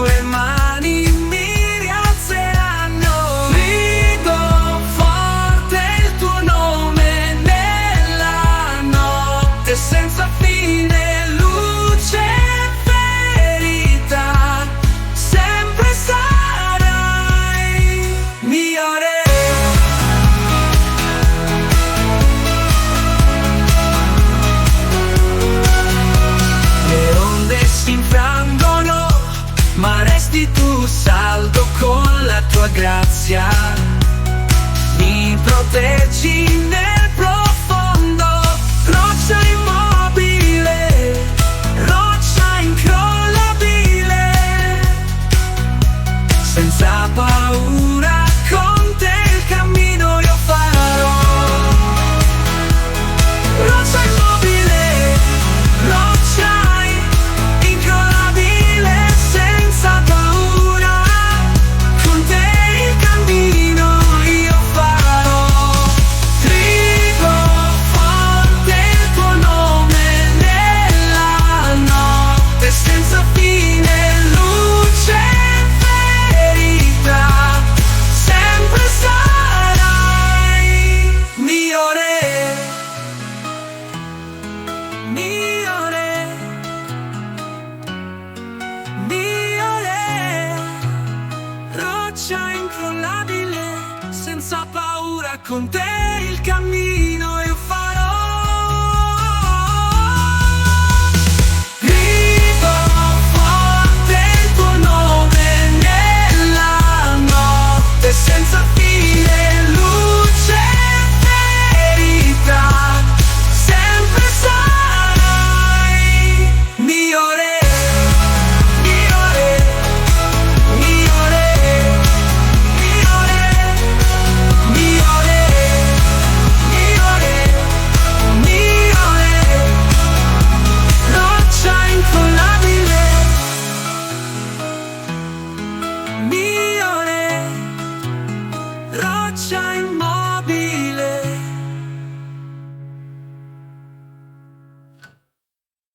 tue mani mi rialzeranno. Grido forte il tuo nome nella notte senza fine, luce e verità, sempre sarai mio re. Le onde si infrangono, ma resti tu saldo con la tua grazia. Mi proteggi nel profondo, roccia immobile, roccia incrollabile. Senza paura, con te il cammino io farò. Roccia immobile, roccia incrollabile, senza paura, con te il cammino io farò. Grido forte il tuo nome nella notte senza fine, luce e verità, sempre sarai mio re, mio re, mio re. Roccia incrollabile, senza paura, con te